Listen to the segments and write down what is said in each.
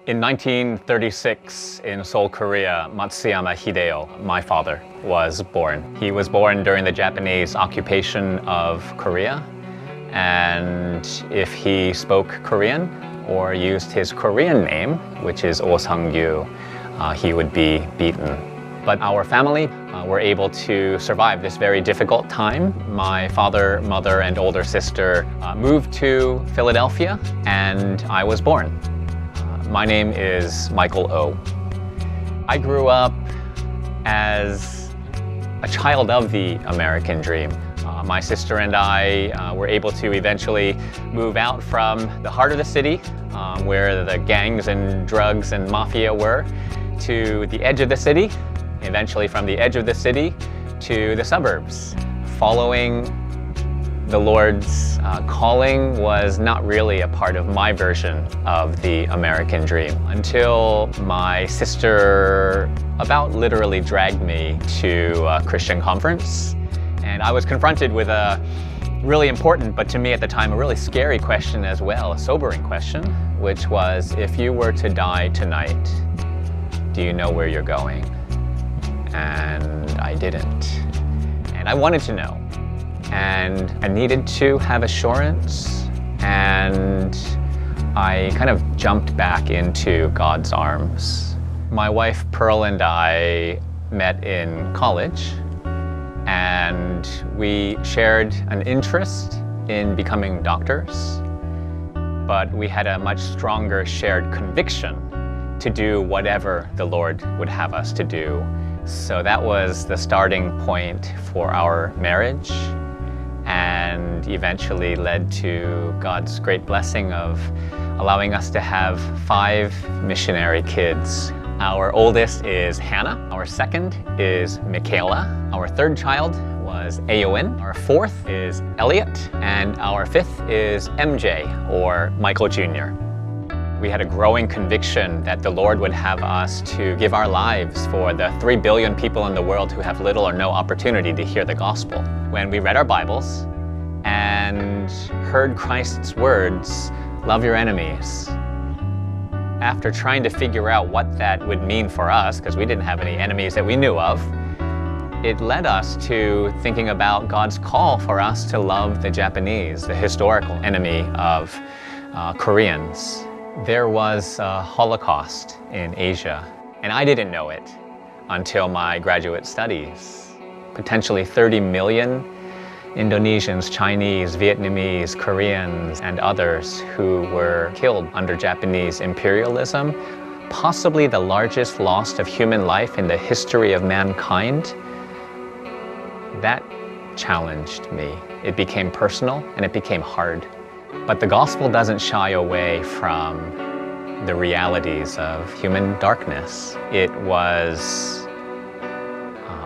In 1936, in Seoul, Korea, Matsuyama Hideo, my father, was born. He was born during the Japanese occupation of Korea, and if he spoke Korean or used his Korean name, which is Oh Sang-gyu, he would be beaten. But our family were able to survive this very difficult time. My father, mother, and older sister moved to Philadelphia, and I was born. My name is Michael O. I grew up as a child of the American dream. My sister and I were able to eventually move out from the heart of the city, where the gangs and drugs and mafia were, to the edge of the city, eventually from the edge of the city to the suburbs. Following the Lord's calling was not really a part of my version of the American dream until my sister about literally dragged me to a Christian conference. And I was confronted with a really important, but to me at the time, a really scary question as well, a sobering question, which was, if you were to die tonight, do you know where you're going? And I didn't. And I wanted to know. And I needed to have assurance, and I kind of jumped back into God's arms. My wife Pearl and I met in college, and we shared an interest in becoming doctors, but we had a much stronger shared conviction to do whatever the Lord would have us to do. So that was the starting point for our marriage, and eventually led to God's great blessing of allowing us to have 5 missionary kids. Our oldest is Hannah, our second is Michaela, our third child was Aowen, our fourth is Elliot, and our fifth is MJ, or Michael Jr. We had a growing conviction that the Lord would have us to give our lives for the 3 billion people in the world who have little or no opportunity to hear the gospel. When we read our Bibles and heard Christ's words, love your enemies, after trying to figure out what that would mean for us, because we didn't have any enemies that we knew of, it led us to thinking about God's call for us to love the Japanese, the historical enemy of Koreans. There was a Holocaust in Asia, and I didn't know it until my graduate studies. Potentially 30 million Indonesians, Chinese, Vietnamese, Koreans, and others who were killed under Japanese imperialism, possibly the largest loss of human life in the history of mankind. That challenged me. It became personal and it became hard. But the gospel doesn't shy away from the realities of human darkness. It was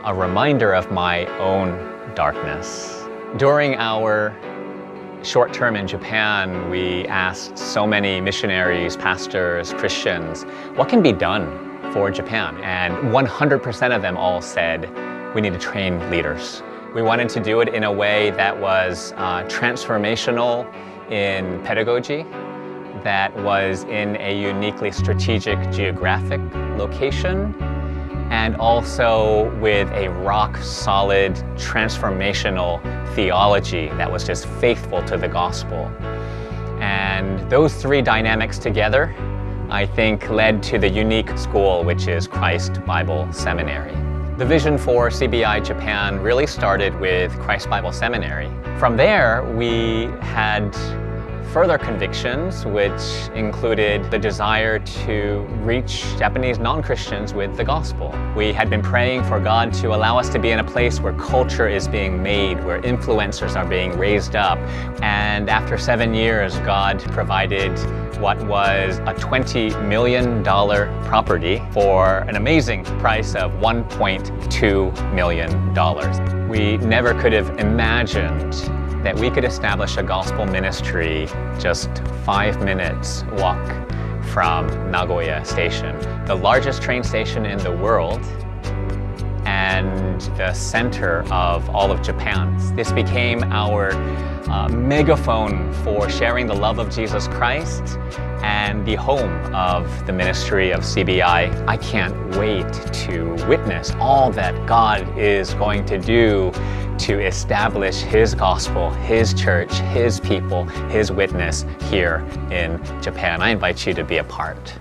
a reminder of my own darkness. During our short term in Japan, we asked so many missionaries, pastors, Christians, what can be done for Japan? And 100% of them all said, we need to train leaders. We wanted to do it in a way that was transformational in pedagogy, that was in a uniquely strategic geographic location, and also with a rock-solid transformational theology that was just faithful to the gospel. And those 3 dynamics together, I think, led to the unique school, which is Christ Bible Seminary. The vision for CBI Japan really started with Christ Bible Seminary. From there, we had further convictions, which included the desire to reach Japanese non-Christians with the gospel. We had been praying for God to allow us to be in a place where culture is being made, where influencers are being raised up. And after 7 years, God provided what was a $20 million property for an amazing price of $1.2 million. We never could have imagined that we could establish a gospel ministry just 5 minutes walk from Nagoya station, the largest train station in the world and the center of all of Japan. This became our megaphone for sharing the love of Jesus Christ and the home of the ministry of CBI. I can't wait to witness all that God is going to do to establish His gospel, His church, His people, His witness here in Japan. I invite you to be a part.